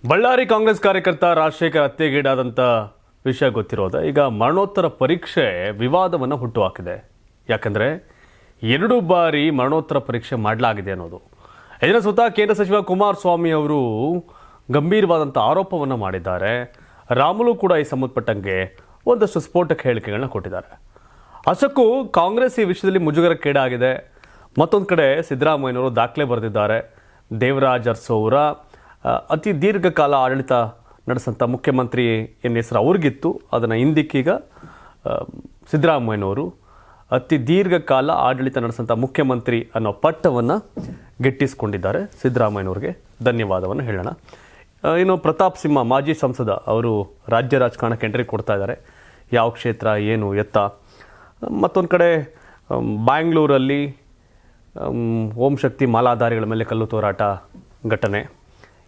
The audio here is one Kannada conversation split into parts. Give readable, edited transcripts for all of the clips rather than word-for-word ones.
ಬಳ್ಳಾರಿ ಕಾಂಗ್ರೆಸ್ ಕಾರ್ಯಕರ್ತ ರಾಜಶೇಖರ್ ಹತ್ಯೆಗೀಡಾದಂಥ ವಿಷಯ ಗೊತ್ತಿರೋದು. ಈಗ ಮರಣೋತ್ತರ ಪರೀಕ್ಷೆ ವಿವಾದವನ್ನು ಹುಟ್ಟುಹಾಕಿದೆ. ಯಾಕಂದರೆ 2 ಬಾರಿ ಮರಣೋತ್ತರ ಪರೀಕ್ಷೆ ಮಾಡಲಾಗಿದೆ ಅನ್ನೋದು. ಇದನ್ನು ಸ್ವತಃ ಕೇಂದ್ರ ಸಚಿವ ಕುಮಾರಸ್ವಾಮಿ ಅವರು ಗಂಭೀರವಾದಂಥ ಆರೋಪವನ್ನು ಮಾಡಿದ್ದಾರೆ. ರಾಮುಲು ಕೂಡ ಈ ಸಂಬಂಧಪಟ್ಟಂಗೆ ಒಂದಷ್ಟು ಸ್ಫೋಟಕ ಹೇಳಿಕೆಗಳನ್ನ ಕೊಟ್ಟಿದ್ದಾರೆ. ಅಷ್ಟಕ್ಕೂ ಕಾಂಗ್ರೆಸ್ ಈ ವಿಷಯದಲ್ಲಿ ಮುಜುಗರಕ್ಕೀಡಾಗಿದೆ. ಮತ್ತೊಂದು ಕಡೆ ಸಿದ್ದರಾಮಯ್ಯನವರು ದಾಖಲೆ ಬರೆದಿದ್ದಾರೆ. ದೇವರಾಜ್ ಅರಸು ಅವರ ಅತಿ ದೀರ್ಘಕಾಲ ಆಡಳಿತ ನಡೆಸಂಥ ಮುಖ್ಯಮಂತ್ರಿ ಎನ್ನ ಹೆಸರು ಅವ್ರಿಗಿತ್ತು. ಅದನ್ನು ಹಿಂದಿಕ್ಕೀಗ ಸಿದ್ದರಾಮಯ್ಯನವರು ಅತಿ ದೀರ್ಘಕಾಲ ಆಡಳಿತ ನಡೆಸಂಥ ಮುಖ್ಯಮಂತ್ರಿ ಅನ್ನೋ ಪಟ್ಟವನ್ನು ಗಿಟ್ಟಿಸ್ಕೊಂಡಿದ್ದಾರೆ. ಸಿದ್ದರಾಮಯ್ಯನವ್ರಿಗೆ ಧನ್ಯವಾದವನ್ನು ಹೇಳೋಣ. ಇನ್ನು ಪ್ರತಾಪ್ ಸಿಂಹ ಮಾಜಿ ಸಂಸದ ಅವರು ರಾಜ್ಯ ರಾಜಕಾರಣಕ್ಕೆ ಎಂಟ್ರಿ ಕೊಡ್ತಾ ಇದ್ದಾರೆ. ಯಾವ ಕ್ಷೇತ್ರ ಏನು ಎತ್ತ. ಮತ್ತೊಂದು ಕಡೆ ಬ್ಯಾಂಗ್ಳೂರಲ್ಲಿ ಓಂ ಶಕ್ತಿ ಮಾಲಾಧಾರಿಗಳ ಮೇಲೆ ಕಲ್ಲು ತೂರಾಟ ಘಟನೆ,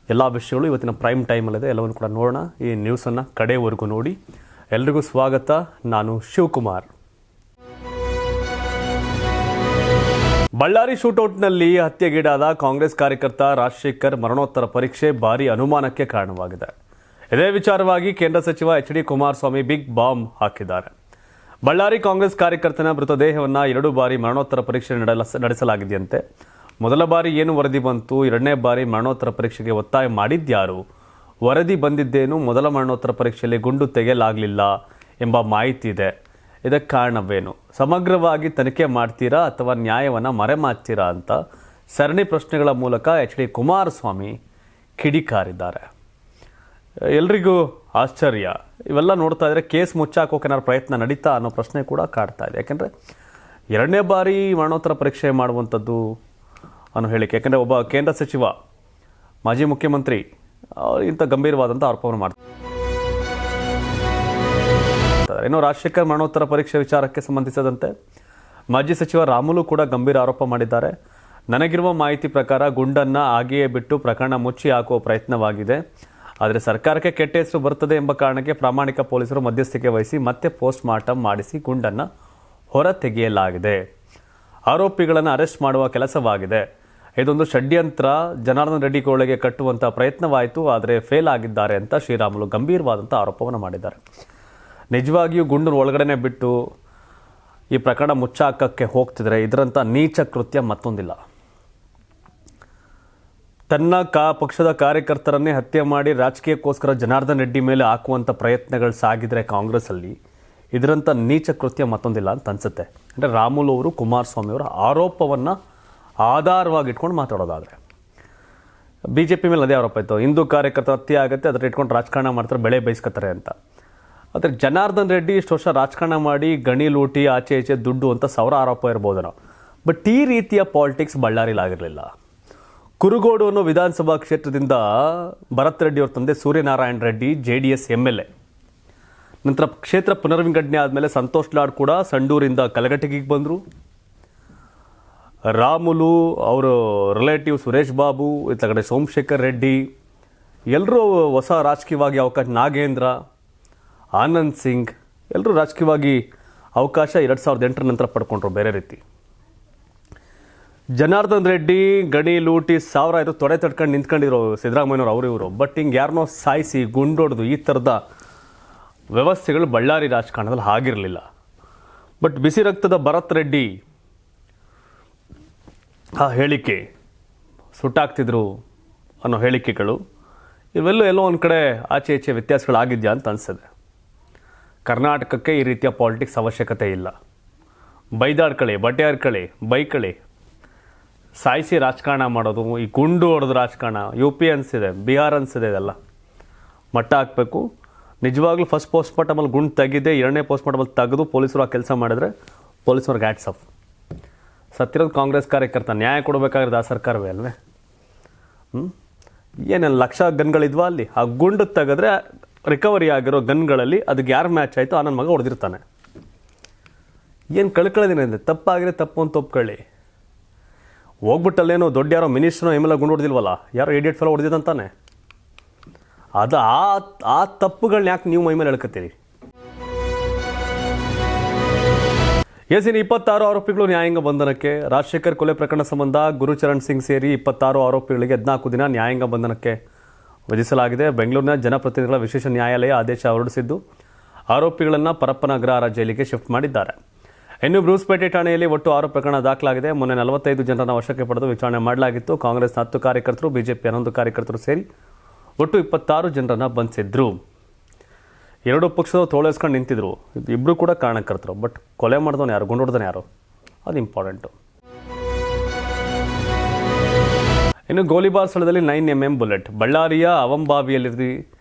ಎಲ್ಲ ವಿಷಯಗಳು ಇವತ್ತಿನ ಪ್ರೈಮ್ ಟೈಮಲ್ಲಿದೆ. ಎಲ್ಲವನ್ನು ಕೂಡ ನೋಡೋಣ. ಈ ನ್ಯೂಸನ್ನು ಕಡೆವರೆಗೂ ನೋಡಿ. ಎಲ್ರಿಗೂ ಸ್ವಾಗತ. ನಾನು ಶಿವಕುಮಾರ್. ಬಳ್ಳಾರಿ ಶೂಟೌಟ್ನಲ್ಲಿ ಹತ್ಯೆಗೀಡಾದ ಕಾಂಗ್ರೆಸ್ ಕಾರ್ಯಕರ್ತ ರಾಜಶೇಖರ್ ಮರಣೋತ್ತರ ಪರೀಕ್ಷೆ ಭಾರೀ ಅನುಮಾನಕ್ಕೆ ಕಾರಣವಾಗಿದೆ. ಇದೇ ವಿಚಾರವಾಗಿ ಕೇಂದ್ರ ಸಚಿವ H D Kumaraswamy big bomb ಹಾಕಿದ್ದಾರೆ. ಬಳ್ಳಾರಿ ಕಾಂಗ್ರೆಸ್ ಕಾರ್ಯಕರ್ತನ ಮೃತದೇಹವನ್ನು 2 ಬಾರಿ ಮರಣೋತ್ತರ ಪರೀಕ್ಷೆ ನಡೆಸಲಾಗಿದೆಯಂತೆ. ಮೊದಲ ಬಾರಿ ಏನು ವರದಿ ಬಂತು, 2ನೇ ಬಾರಿ ಮರಣೋತ್ತರ ಪರೀಕ್ಷೆಗೆ ಒತ್ತಾಯ ಮಾಡಿದ್ಯಾರು, ವರದಿ ಬಂದಿದ್ದೇನು, ಮೊದಲ ಮರಣೋತ್ತರ ಪರೀಕ್ಷೆಯಲ್ಲಿ ಗುಂಡು ತೆಗೆಯಲಾಗಲಿಲ್ಲ ಎಂಬ ಮಾಹಿತಿ ಇದೆ. ಇದಕ್ಕೆ ಕಾರಣವೇನು, ಸಮಗ್ರವಾಗಿ ತನಿಖೆ ಮಾಡ್ತೀರಾ ಅಥವಾ ನ್ಯಾಯವನ್ನು ಮರೆಮಾಚ್ತೀರಾ ಅಂತ ಸರಣಿ ಪ್ರಶ್ನೆಗಳ ಮೂಲಕ ಎಚ್ ಡಿ ಕುಮಾರಸ್ವಾಮಿ ಕಿಡಿಕಾರಿದ್ದಾರೆ. ಎಲ್ರಿಗೂ ಆಶ್ಚರ್ಯ. ಇವೆಲ್ಲ ನೋಡ್ತಾ ಇದ್ರೆ ಕೇಸ್ ಮುಚ್ಚಾಕೋಕೆ ಏನಾದ್ರು ಪ್ರಯತ್ನ ನಡೀತಾ ಅನ್ನೋ ಪ್ರಶ್ನೆ ಕೂಡ ಕಾಡ್ತಾ ಇದೆ. ಯಾಕೆಂದರೆ 2ನೇ ಬಾರಿ ಮರಣೋತ್ತರ ಪರೀಕ್ಷೆ ಮಾಡುವಂಥದ್ದು ಅನ್ನೋ ಹೇಳಿಕೆ. ಯಾಕೆಂದರೆ ಒಬ್ಬ ಕೇಂದ್ರ ಸಚಿವ ಮಾಜಿ ಮುಖ್ಯಮಂತ್ರಿ ಇಂಥ ಗಂಭೀರವಾದಂಥ ಆರೋಪವನ್ನು ಮಾಡ್ತಾರೆ. ಇನ್ನು ರಾಜಶೇಖರ್ ಮರಣೋತ್ತರ ಪರೀಕ್ಷೆ ವಿಚಾರಕ್ಕೆ ಸಂಬಂಧಿಸಿದಂತೆ ಮಾಜಿ ಸಚಿವ ರಾಮುಲು ಕೂಡ ಗಂಭೀರ ಆರೋಪ ಮಾಡಿದ್ದಾರೆ. ನನಗಿರುವ ಮಾಹಿತಿ ಪ್ರಕಾರ ಗುಂಡನ್ನು ಹಾಗೆಯೇ ಬಿಟ್ಟು ಪ್ರಕರಣ ಮುಚ್ಚಿ ಹಾಕುವ ಪ್ರಯತ್ನವಾಗಿದೆ. ಆದರೆ ಸರ್ಕಾರಕ್ಕೆ ಕೆಟ್ಟ ಹೆಸರು ಬರ್ತದೆ ಎಂಬ ಕಾರಣಕ್ಕೆ ಪ್ರಾಮಾಣಿಕ ಪೊಲೀಸರು ಮಧ್ಯಸ್ಥಿಕೆ ವಹಿಸಿ ಮತ್ತೆ ಪೋಸ್ಟ್ ಮಾರ್ಟಮ್ ಮಾಡಿಸಿ ಗುಂಡನ್ನು ಹೊರ ತೆಗೆಯಲಾಗಿದೆ. ಆರೋಪಿಗಳನ್ನು ಅರೆಸ್ಟ್ ಮಾಡುವ ಕೆಲಸವಾಗಿದೆ. ಇದೊಂದು ಷಡ್ಯಂತ್ರ ಜನಾರ್ದನ್ ರೆಡ್ಡಿ ಕೋಳೆಗೆ ಕಟ್ಟುವಂಥ ಪ್ರಯತ್ನವಾಯಿತು, ಆದರೆ ಫೇಲ್ ಆಗಿದ್ದಾರೆ ಅಂತ ಶ್ರೀರಾಮುಲು ಗಂಭೀರವಾದಂಥ ಆರೋಪವನ್ನು ಮಾಡಿದ್ದಾರೆ. ನಿಜವಾಗಿಯೂ ಗುಂಡು ಒಳಗಡೆನೆ ಬಿಟ್ಟು ಈ ಪ್ರಕರಣ ಮುಚ್ಚಾಕಕ್ಕೆ ಹೋಗ್ತಿದ್ರೆ ಇದರಂಥ ನೀಚ ಕೃತ್ಯ ಮತ್ತೊಂದಿಲ್ಲ. ತನ್ನ ಪಕ್ಷದ ಕಾರ್ಯಕರ್ತರನ್ನೇ ಹತ್ಯೆ ಮಾಡಿ ರಾಜಕೀಯಕ್ಕೋಸ್ಕರ ಜನಾರ್ದನ್ ರೆಡ್ಡಿ ಮೇಲೆ ಹಾಕುವಂಥ ಪ್ರಯತ್ನಗಳು ಸಾಗಿದ್ರೆ ಕಾಂಗ್ರೆಸ್ಸಲ್ಲಿ ಇದರಂಥ ನೀಚ ಕೃತ್ಯ ಮತ್ತೊಂದಿಲ್ಲ ಅಂತ ಅನಿಸುತ್ತೆ. ಅಂದರೆ ರಾಮುಲು ಅವರು ಕುಮಾರಸ್ವಾಮಿ ಅವರ ಆರೋಪವನ್ನು ಆಧಾರವಾಗಿ ಇಟ್ಕೊಂಡು ಮಾತಾಡೋದಾದರೆ BJP ಮೇಲೆ ಅದೇ ಆರೋಪ ಇತ್ತು. ಹಿಂದೂ ಕಾರ್ಯಕರ್ತ ಹತ್ಯೆ ಆಗುತ್ತೆ, ಅದರ ಇಟ್ಕೊಂಡು ರಾಜಕಾರಣ ಮಾಡ್ತಾರೆ, ಬೆಳೆ ಬಯಸ್ಕೊತಾರೆ ಅಂತ. ಆದರೆ ಜನಾರ್ದನ್ ರೆಡ್ಡಿ ಇಷ್ಟು ವರ್ಷ ರಾಜಕಾರಣ ಮಾಡಿ ಗಣಿ ಲೂಟಿ ಆಚೆ ಈಚೆ ದುಡ್ಡು ಅಂತ 1000 ಆರೋಪ ಇರ್ಬೋದೇನೋ. ಬಟ್ ಈ ರೀತಿಯ ಪಾಲಿಟಿಕ್ಸ್ ಬಳ್ಳಾರಿಲಿ ಆಗಿರಲಿಲ್ಲ. ಕುರುಗೋಡು ಅನ್ನೋ ವಿಧಾನಸಭಾ ಕ್ಷೇತ್ರದಿಂದ ಭರತ್ ರೆಡ್ಡಿ ಅವ್ರ ತಂದೆ ಸೂರ್ಯನಾರಾಯಣ ರೆಡ್ಡಿ JDS MLA. ನಂತರ ಕ್ಷೇತ್ರ ಪುನರ್ವಿಂಗಡಣೆ ಆದಮೇಲೆ ಸಂತೋಷ್ ಲಾಡ್ ಕೂಡ ಸಂಡೂರಿಂದ ಕಲಘಟಗಿಗೆ ಬಂದರು. ರಾಮುಲು ಅವರು ರಿಲೇಟಿವ್ ಸುರೇಶ್ ಬಾಬು, ಇತ್ತ ಕಡೆ ಸೋಮಶೇಖರ್ ರೆಡ್ಡಿ, ಎಲ್ಲರೂ ಹೊಸ ರಾಜಕೀಯವಾಗಿ ಅವಕಾಶ, ನಾಗೇಂದ್ರ, ಆನಂದ್ ಸಿಂಗ್, ಎಲ್ಲರೂ ರಾಜಕೀಯವಾಗಿ ಅವಕಾಶ 2008 ನಂತರ ಪಡ್ಕೊಂಡ್ರು ಬೇರೆ ರೀತಿ. ಜನಾರ್ದನ್ ರೆಡ್ಡಿ ಗಣಿ ಲೂಟಿ 1000 ತೊಡೆ ತಡ್ಕೊಂಡು ನಿಂತ್ಕೊಂಡಿರೋ ಸಿದ್ದರಾಮಯ್ಯನವರು ಅವರು ಇವರು. ಬಟ್ ಹಿಂಗೆ ಯಾರನ್ನೋ ಸಾಯಿಸಿ ಗುಂಡೊಡ್ದು ಈ ಥರದ ವ್ಯವಸ್ಥೆಗಳು ಬಳ್ಳಾರಿ ರಾಜಕಾರಣದಲ್ಲಿ ಆಗಿರಲಿಲ್ಲ. ಬಟ್ ಬಿಸಿ ರಕ್ತದ ಭರತ್ ರೆಡ್ಡಿ ಆ ಹೇಳಿಕೆ, ಸುಟ್ಟಾಗ್ತಿದ್ರು ಅನ್ನೋ ಹೇಳಿಕೆಗಳು, ಇವೆಲ್ಲೂ ಎಲ್ಲೋ ಒಂದು ಕಡೆ ಆಚೆ ಈಚೆ ವ್ಯತ್ಯಾಸಗಳಾಗಿದೆಯಾ ಅಂತ ಅನಿಸ್ತದೆ. ಕರ್ನಾಟಕಕ್ಕೆ ಈ ರೀತಿಯ ಪಾಲಿಟಿಕ್ಸ್ ಅವಶ್ಯಕತೆ ಇಲ್ಲ. ಬೈದಾಡ್ಕಳಿ, ಬಟ್ಟೆ ಹರ್ಕಳಿ, ಬೈಕಳಿ, ಸಾಯಿಸಿ ರಾಜಕಾರಣ ಮಾಡೋದು, ಈ ಗುಂಡು ಹೊಡೆದು ರಾಜಕಾರಣ UP ಅನಿಸಿದೆ, ಬಿಹಾರ್ ಅನಿಸಿದೆ, ಇದೆಲ್ಲ ಮಟ್ಟ ಹಾಕಬೇಕು. ನಿಜವಾಗ್ಲೂ ಫಸ್ಟ್ ಪೋಸ್ಟ್ಮಾರ್ಟಮಲ್ಲಿ ಗುಂಡು ತೆಗೆದೇ 2ನೇ ಪೋಸ್ಟ್ಮಾರ್ಟಮಲ್ಲಿ ತೆಗೆದು ಪೊಲೀಸರು ಆ ಕೆಲಸ ಮಾಡಿದ್ರೆ ಪೊಲೀಸವ್ರಿಗೆ ಹ್ಯಾಟ್ಸ್ ಆಫ್. ಸತ್ತಿರೋದು ಕಾಂಗ್ರೆಸ್ ಕಾರ್ಯಕರ್ತ, ನ್ಯಾಯ ಕೊಡಬೇಕಾಗಿರೋದು ಆ ಸರ್ಕಾರವೇ ಅಲ್ವೇ? ಏನೆಲ್ಲ ಲಕ್ಷ ಗನ್ಗಳಿದ್ವಾ ಅಲ್ಲಿ? ಆ ಗುಂಡು ತೆಗೆದ್ರೆ ರಿಕವರಿ ಆಗಿರೋ ಗನ್ಗಳಲ್ಲಿ ಅದಕ್ಕೆ ಯಾರು ಮ್ಯಾಚ್ ಆಯಿತು ಆ ನನ್ನ ಮಗ ಹೊಡೆದಿರ್ತಾನೆ. ಏನು ಕಳ್ಕೊಳ್ಳೋದೇನಿದೆ? ತಪ್ಪಾಗಿದೆ, ತಪ್ಪು ಅಂತ ಒಪ್ಕೊಳ್ಳಿ. ಹೋಗ್ಬಿಟ್ಟಲ್ಲೇನೋ ದೊಡ್ಡ ಯಾರೋ ಮಿನಿಸ್ಟ್ರನೋ MLA ಗುಂಡು ಹೊಡೆದಿಲ್ವಲ್ಲ, ಯಾರೋ ಇಡಿಯಟ್ ಫೆಲೋ ಹೊಡೆದಿದ್ದಂತಾನೆ. ಅದು ಆ ತಪ್ಪುಗಳನ್ನ ಯಾಕೆ ನೀವು ಮೈ ಮೇಲೆ ಎಳ್ಕೊತೀರಿ? ಇನ್ನು 26 ಆರೋಪಿಗಳು ನ್ಯಾಯಾಂಗ ಬಂಧನಕ್ಕೆ. ರಾಜಶೇಖರ್ ಕೊಲೆ ಪ್ರಕರಣ ಸಂಬಂಧ ಗುರುಚರಣ್ ಸಿಂಗ್ ಸೇರಿ 26 ಆರೋಪಿಗಳಿಗೆ 14 ದಿನ ನ್ಯಾಯಾಂಗ ಬಂಧನಕ್ಕೆ ವಿಧಿಸಲಾಗಿದೆ. ಬೆಂಗಳೂರಿನ ಜನಪ್ರತಿನಿಧಿಗಳ ವಿಶೇಷ ನ್ಯಾಯಾಲಯ ಆದೇಶ ಹೊರಡಿಸಿದ್ದು ಆರೋಪಿಗಳನ್ನು ಪರಪ್ಪನ ಅಗ್ರಹಾರ ಜೈಲಿಗೆ ಶಿಫ್ಟ್ ಮಾಡಿದ್ದಾರೆ. ಇನ್ನು ಬ್ರೂಸ್ಪೇಟೆ ಠಾಣೆಯಲ್ಲಿ ಒಟ್ಟು 6 ಪ್ರಕರಣ ದಾಖಲಾಗಿದೆ. ಮೊನ್ನೆ 45 ಜನರನ್ನು ವಶಕ್ಕೆ ಪಡೆದು ವಿಚಾರಣೆ ಮಾಡಲಾಗಿತ್ತು. ಕಾಂಗ್ರೆಸ್ನ 10 ಕಾರ್ಯಕರ್ತರು, ಬಿಜೆಪಿ 11 ಕಾರ್ಯಕರ್ತರು ಸೇರಿ ಒಟ್ಟು 26 ಜನರನ್ನು ಬಂಧಿಸಿದ್ರು. 2 ಪಕ್ಷದವರು ತೋಳೇಸ್ಕೊಂಡು ನಿಂತಿದ್ರು. ಇಬ್ಬರು ಕೂಡ ಕಾರಣಕರ್ತರು. ಬಟ್ ಕೊಲೆ ಮಾಡಿದವನು ಯಾರು, ಗುಂಡು ಹೊಡೆದವನು ಯಾರು, ಅದು ಇಂಪಾರ್ಟೆಂಟು. ಇನ್ನು ಗೋಲಿಬಾರ್ ಸ್ಥಳದಲ್ಲಿ 9mm ಬುಲೆಟ್. ಬಳ್ಳಾರಿಯ ಅವಂಬಾವಿಯಲ್ಲಿ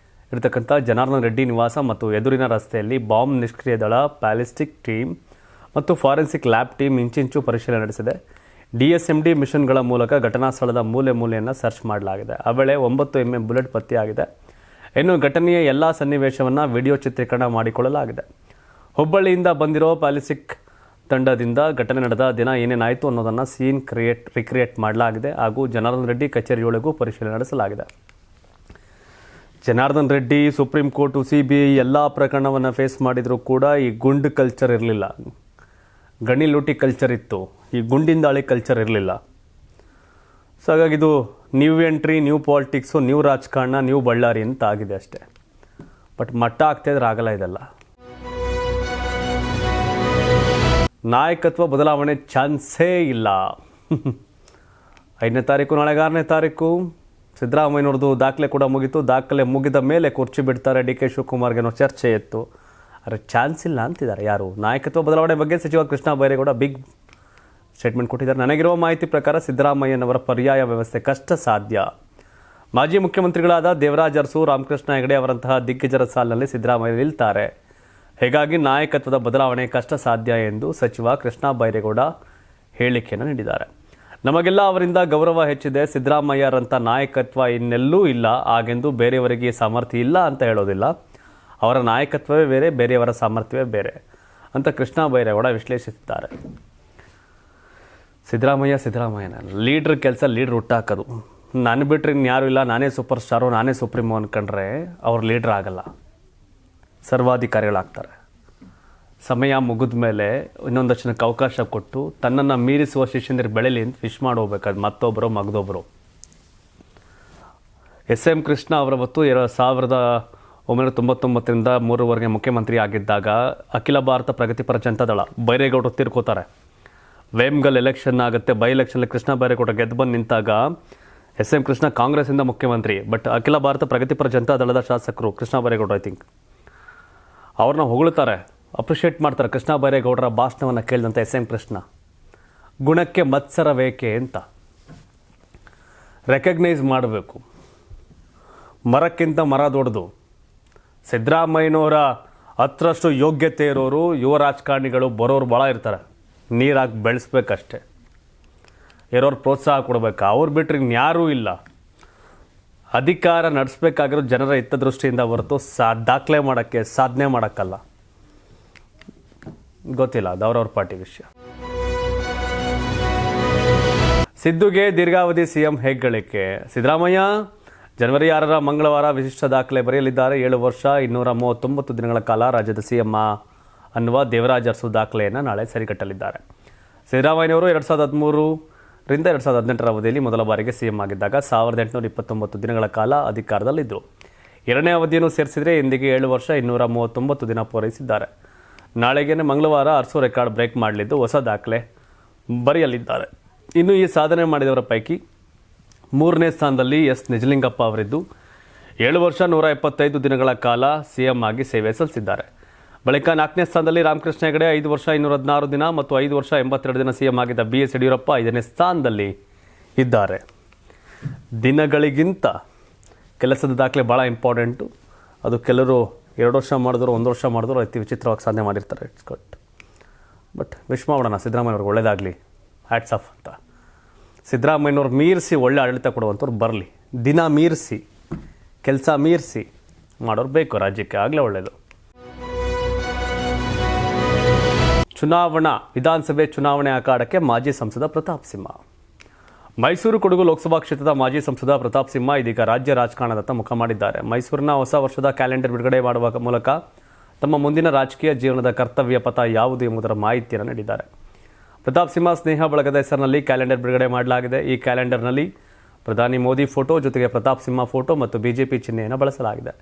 ಇರತಕ್ಕಂಥ ಜನಾರ್ದನ್ ರೆಡ್ಡಿ ನಿವಾಸ ಮತ್ತು ಎದುರಿನ ರಸ್ತೆಯಲ್ಲಿ ಬಾಂಬ್ ನಿಷ್ಕ್ರಿಯ ದಳ, ಬ್ಯಾಲಿಸ್ಟಿಕ್ ಟೀಮ್ ಮತ್ತು ಫಾರೆನ್ಸಿಕ್ ಲ್ಯಾಬ್ ಟೀಮ್ ಇಂಚಿಂಚು ಪರಿಶೀಲನೆ ನಡೆಸಿದೆ. DSMD ಮಿಷನ್ಗಳ ಮೂಲಕ ಘಟನಾ ಸ್ಥಳದ ಮೂಲೆಯನ್ನು ಸರ್ಚ್ ಮಾಡಲಾಗಿದೆ. ಆ ವೇಳೆ 9mm ಬುಲೆಟ್ ಪತ್ತೆಯಾಗಿದೆ. ಇನ್ನು ಘಟನೆಯ ಎಲ್ಲ ಸನ್ನಿವೇಶವನ್ನು ವಿಡಿಯೋ ಚಿತ್ರೀಕರಣ ಮಾಡಿಕೊಳ್ಳಲಾಗಿದೆ. ಹುಬ್ಬಳ್ಳಿಯಿಂದ ಬಂದಿರೋ ಬ್ಯಾಲಿಸ್ಟಿಕ್ ತಂಡದಿಂದ ಘಟನೆ ನಡೆದ ದಿನ ಏನೇನಾಯಿತು ಅನ್ನೋದನ್ನು ಸೀನ್ ರಿಕ್ರಿಯೇಟ್ ಮಾಡಲಾಗಿದೆ ಹಾಗೂ ಜನಾರ್ದನ್ ರೆಡ್ಡಿ ಕಚೇರಿಯೊಳಗೂ ಪರಿಶೀಲನೆ ನಡೆಸಲಾಗಿದೆ. Janardhan Reddy supreme court, CBI ಎಲ್ಲ ಪ್ರಕರಣವನ್ನು ಫೇಸ್ ಮಾಡಿದರೂ ಕೂಡ ಈ ಗುಂಡು ಕಲ್ಚರ್ ಇರಲಿಲ್ಲ, ಗಣಿ ಲೂಟಿ ಕಲ್ಚರ್ ಇತ್ತು, ಈ ಗುಂಡಿನ ದಾಳಿ ಕಲ್ಚರ್ ಇರಲಿಲ್ಲ. ಸೊ ಹಾಗಾಗಿ ಇದು new entry, new politics, new ರಾಜಕಾರಣ, ನ್ಯೂ ಬಳ್ಳಾರಿ ಅಂತ ಆಗಿದೆ ಅಷ್ಟೇ. ಬಟ್ ಮಟ್ಟ ಆಗ್ತಾಯಿದ್ರೆ ಆಗಲ್ಲ. ಇದೆಲ್ಲ ನಾಯಕತ್ವ ಬದಲಾವಣೆ ಚಾನ್ಸೇ ಇಲ್ಲ. 5ನೇ ತಾರೀಕು, ನಾಳೆ 6ನೇ ತಾರೀಕು ಸಿದ್ದರಾಮಯ್ಯನವ್ರದ್ದು ದಾಖಲೆ ಕೂಡ ಮುಗೀತು. ದಾಖಲೆ ಮುಗಿದ ಮೇಲೆ ಕುರ್ಚಿ ಬಿಡ್ತಾರೆ DK ಶಿವಕುಮಾರ್ಗೆ ಅನ್ನೋ ಚರ್ಚೆ ಇತ್ತು. ಆದರೆ ಚಾನ್ಸ್ ಇಲ್ಲ ಅಂತಿದ್ದಾರೆ ಯಾರು. ನಾಯಕತ್ವ ಬದಲಾವಣೆ ಬಗ್ಗೆ ಸಚಿವ ಕೃಷ್ಣ ಬೈರೇಗೌಡ ಬಿಗ್ ಸ್ಟೇಟ್ಮೆಂಟ್ ಕೊಟ್ಟಿದ್ದಾರೆ. ನನಗಿರುವ ಮಾಹಿತಿ ಪ್ರಕಾರ ಸಿದ್ದರಾಮಯ್ಯನವರ ಪರ್ಯಾಯ ವ್ಯವಸ್ಥೆ ಕಷ್ಟ ಸಾಧ್ಯ. ಮಾಜಿ ಮುಖ್ಯಮಂತ್ರಿಗಳಾದ ದೇವರಾಜ್ ಅರಸು, ರಾಮಕೃಷ್ಣ ಹೆಗಡೆ ಅವರಂತಹ ದಿಗ್ಗಜರ ಸಾಲಿನಲ್ಲಿ ಸಿದ್ದರಾಮಯ್ಯ ನಿಲ್ತಾರೆ. ಹೀಗಾಗಿ ನಾಯಕತ್ವದ ಬದಲಾವಣೆ ಕಷ್ಟ ಸಾಧ್ಯ ಎಂದು ಸಚಿವ ಕೃಷ್ಣ ಬೈರೇಗೌಡ ಹೇಳಿಕೆಯನ್ನು ನೀಡಿದ್ದಾರೆ. ನಮಗೆಲ್ಲ ಅವರಿಂದ ಗೌರವ ಹೆಚ್ಚಿದೆ. ಸಿದ್ದರಾಮಯ್ಯರಂಥ ನಾಯಕತ್ವ ಇನ್ನೆಲ್ಲೂ ಇಲ್ಲ. ಹಾಗೆಂದು ಬೇರೆಯವರಿಗೆ ಸಾಮರ್ಥ್ಯ ಇಲ್ಲ ಅಂತ ಹೇಳೋದಿಲ್ಲ. ಅವರ ನಾಯಕತ್ವವೇ ಬೇರೆ, ಬೇರೆಯವರ ಸಾಮರ್ಥ್ಯವೇ ಬೇರೆ ಅಂತ ಕೃಷ್ಣ ಬೈರೇಗೌಡ ವಿಶ್ಲೇಷಿಸಿದ್ದಾರೆ. ಸಿದ್ದರಾಮಯ್ಯನ ಲೀಡ್ರ್ ಕೆಲಸ ಲೀಡ್ರ್ ಹುಟ್ಟಾಕೋದು. ನಾನು ಬಿಟ್ಟರೆ ಇನ್ಯಾರೂ ಇಲ್ಲ, ನಾನೇ ಸೂಪರ್ ಸ್ಟಾರು, ನಾನೇ ಸುಪ್ರೀಮೋ ಅಂದ್ಕೊಂಡ್ರೆ ಅವ್ರು ಲೀಡ್ರ್ ಆಗಲ್ಲ, ಸರ್ವಾಧಿಕಾರಿಗಳಾಗ್ತಾರೆ. ಸಮಯ ಮುಗಿದ ಮೇಲೆ ಇನ್ನೊಂದಷ್ಟು ಜನಕ್ಕೆ ಅವಕಾಶ ಕೊಟ್ಟು ತನ್ನನ್ನು ಮೀರಿಸುವ ಶಿಷ್ಯಂದಿರು ಬೆಳೆಲಿ ಅಂತ ವಿಶ್ ಮಾಡಿ ಹೋಗ್ಬೇಕಾದ್ರೆ ಮತ್ತೊಬ್ಬರು ಮಗದೊಬ್ಬರು. SM ಕೃಷ್ಣ ಅವರವತ್ತು 1999ರಿಂದ 3ವರೆಗೆ ಮುಖ್ಯಮಂತ್ರಿ ಆಗಿದ್ದಾಗ ಅಖಿಲ ಭಾರತ ಪ್ರಗತಿಪರ ಜನತಾ ದಳ ಬೈರೇಗೌಡರು ತೀರ್ಕೋತಾರೆ. ವೇಮ್ಗಲ್ ಎಲೆಕ್ಷನ್ ಆಗುತ್ತೆ. ಬೈ ಎಲೆಕ್ಷನಲ್ಲಿ ಕೃಷ್ಣ ಬೈರೇಗೌಡ ಗೆದ್ದು ಬಂದು ನಿಂತಾಗ SM ಕೃಷ್ಣ ಕಾಂಗ್ರೆಸ್ಸಿಂದ ಮುಖ್ಯಮಂತ್ರಿ. ಬಟ್ ಅಖಿಲ ಭಾರತ ಪ್ರಗತಿಪರ ಜನತಾ ದಳದ ಶಾಸಕರು ಕೃಷ್ಣ ಬೈರೇಗೌಡ ಅವ್ರನ್ನ ಹೊಗಳ್ತಾರೆ, ಅಪ್ರಿಷಿಯೇಟ್ ಮಾಡ್ತಾರೆ. ಕೃಷ್ಣ ಬೈರೇಗೌಡರ ಭಾಷಣವನ್ನು ಕೇಳಿದಂಥ SM ಕೃಷ್ಣ ಗುಣಕ್ಕೆ ಮತ್ಸರವೇಕೆ ಅಂತ ರೆಕಗ್ನೈಸ್ ಮಾಡಬೇಕು. ಮರಕ್ಕಿಂತ ಮರ ದೊಡ್ಡದು. ಸಿದ್ದರಾಮಯ್ಯನವರ 10ರಷ್ಟು ಯೋಗ್ಯತೆ ಇರೋರು ಯುವ ರಾಜಕಾರಣಿಗಳು ಬರೋರು ಭಾಳ ಇರ್ತಾರೆ. ನೀರಾಗಿ ಬೆಳೆಸ್ಬೇಕಷ್ಟೆ, ಇರೋರು ಪ್ರೋತ್ಸಾಹ ಕೊಡಬೇಕು. ಅವ್ರು ಬಿಟ್ಟರೆ ಇನ್ಯಾರೂ ಇಲ್ಲ. ಅಧಿಕಾರ ನಡೆಸಬೇಕಾಗಿರೋ ಜನರ ಹಿತದೃಷ್ಟಿಯಿಂದ ಹೊರತು ದಾಖಲೆ ಮಾಡೋಕ್ಕೆ, ಸಾಧನೆ ಮಾಡೋಕ್ಕಲ್ಲ. ಗೊತ್ತಿಲ್ಲ, ಅದು ಅವ್ರವ್ರ ಪಾರ್ಟಿ ವಿಷಯ. ಸಿದ್ದುಗೆ ದೀರ್ಘಾವಧಿ CM ಹೆಗ್ಗಳಿಕೆ. ಸಿದ್ದರಾಮಯ್ಯ ಜನವರಿ 6ರ ಮಂಗಳವಾರ ವಿಶಿಷ್ಟ ದಾಖಲೆ ಬರೆಯಲಿದ್ದಾರೆ. 7 ವರ್ಷ 239 ದಿನಗಳ ಕಾಲ ರಾಜ್ಯದ CM ಅನ್ನುವ ದೇವರಾಜ್ ಅರಸು ದಾಖಲೆಯನ್ನು ನಾಳೆ ಸರಿಕಟ್ಟಲಿದ್ದಾರೆ. ಸಿದ್ದರಾಮಯ್ಯನವರು 2013ರಿಂದ 2018ರ ಅವಧಿಯಲ್ಲಿ ಮೊದಲ ಬಾರಿಗೆ CM ಆಗಿದ್ದಾಗ 1829 ದಿನಗಳ ಕಾಲ ಅಧಿಕಾರದಲ್ಲಿದ್ದರು. 2ನೇ ಅವಧಿಯನ್ನು ಸೇರಿಸಿದರೆ ಇಂದಿಗೆ 7 ವರ್ಷ 239 ದಿನ ಪೂರೈಸಿದ್ದಾರೆ. ನಾಳೆಗೆ ಮಂಗಳವಾರ ಅರಸು ರೆಕಾರ್ಡ್ ಬ್ರೇಕ್ ಮಾಡಲಿದ್ದು ಹೊಸ ದಾಖಲೆ ಬರೆಯಲಿದ್ದಾರೆ. ಇನ್ನು ಈ ಸಾಧನೆ ಮಾಡಿದವರ ಪೈಕಿ 3ನೇ ಸ್ಥಾನದಲ್ಲಿ S ನಿಜಲಿಂಗಪ್ಪ ಅವರಿದ್ದು 7 ವರ್ಷ 175 ದಿನಗಳ ಕಾಲ CM ಆಗಿ ಸೇವೆ ಸಲ್ಲಿಸಿದ್ದಾರೆ. ಬಳಿಕ 4ನೇ ಸ್ಥಾನದಲ್ಲಿ ರಾಮಕೃಷ್ಣ ಹೆಗಡೆ 5 ವರ್ಷ 216 ದಿನ ಮತ್ತು 5 ವರ್ಷ 82 ದಿನ CM ಆಗಿದ್ದ BS ಯಡಿಯೂರಪ್ಪ 5ನೇ ಸ್ಥಾನದಲ್ಲಿ ಇದ್ದಾರೆ. ದಿನಗಳಿಗಿಂತ ಕೆಲಸದ ದಾಖಲೆ ಭಾಳ ಇಂಪಾರ್ಟೆಂಟು. ಅದು ಕೆಲವರು 2 ವರ್ಷ ಮಾಡಿದ್ರು, 1 ವರ್ಷ ಮಾಡಿದ್ರು ಅತಿ ವಿಚಿತ್ರವಾಗಿ ಸಾಧನೆ ಮಾಡಿರ್ತಾರೆ. It's good. ಬಟ್ ವಿಶ್ ಮಾಡೋಣ ಸಿದ್ದರಾಮಯ್ಯವ್ರಿಗೆ ಒಳ್ಳೇದಾಗಲಿ, ಹ್ಯಾಟ್ಸ್ ಆಫ್ ಅಂತ. ಸಿದ್ದರಾಮಯ್ಯನವ್ರು ಮೀರಿಸಿ ಒಳ್ಳೆ ಆಡಳಿತ ಕೊಡುವಂಥವ್ರು ಬರಲಿ. ದಿನ ಮೀರಿಸಿ, ಕೆಲಸ ಮೀರಿಸಿ ಮಾಡೋರು ಬೇಕು ರಾಜ್ಯಕ್ಕೆ, ಆಗಲೇ ಒಳ್ಳೆಯದು. ವಿಧಾನಸಭೆ ಚುನಾವಣೆ ಅಖಾಡಕ್ಕೆ ಮಾಜಿ ಸಂಸದ ಪ್ರತಾಪ್ ಸಿಂಹ. ಮೈಸೂರು ಕೊಡಗು ಲೋಕಸಭಾ ಕ್ಷೇತ್ರದ ಮಾಜಿ ಸಂಸದ ಪ್ರತಾಪ್ ಸಿಂಹ ಇದೀಗ ರಾಜ್ಯ ರಾಜಕಾರಣದತ್ತ ಮುಖ ಮಾಡಿದ್ದಾರೆ. ಮೈಸೂರಿನ ಹೊಸ ವರ್ಷದ ಕ್ಯಾಲೆಂಡರ್ ಬಿಡುಗಡೆ ಮಾಡುವ ಮೂಲಕ ತಮ್ಮ ಮುಂದಿನ ರಾಜಕೀಯ ಜೀವನದ ಕರ್ತವ್ಯ ಪಥ ಯಾವುದು ಎಂಬುದರ ಮಾಹಿತಿಯನ್ನು ನೀಡಿದ್ದಾರೆ. ಪ್ರತಾಪ್ ಸಿಂಹ ಸ್ನೇಹ ಬಳಗದ ಹೆಸರಿನಲ್ಲಿ ಕ್ಯಾಲೆಂಡರ್ ಬಿಡುಗಡೆ ಮಾಡಲಾಗಿದೆ. ಈ ಕ್ಯಾಲೆಂಡರ್ನಲ್ಲಿ ಪ್ರಧಾನಿ ಮೋದಿ ಫೋಟೋ ಜೊತೆಗೆ ಪ್ರತಾಪ್ ಸಿಂಹ ಫೋಟೋ ಮತ್ತು ಬಿಜೆಪಿ ಚಿಹ್ನೆಯನ್ನು ಬಳಸಲಾಗಿದೆ.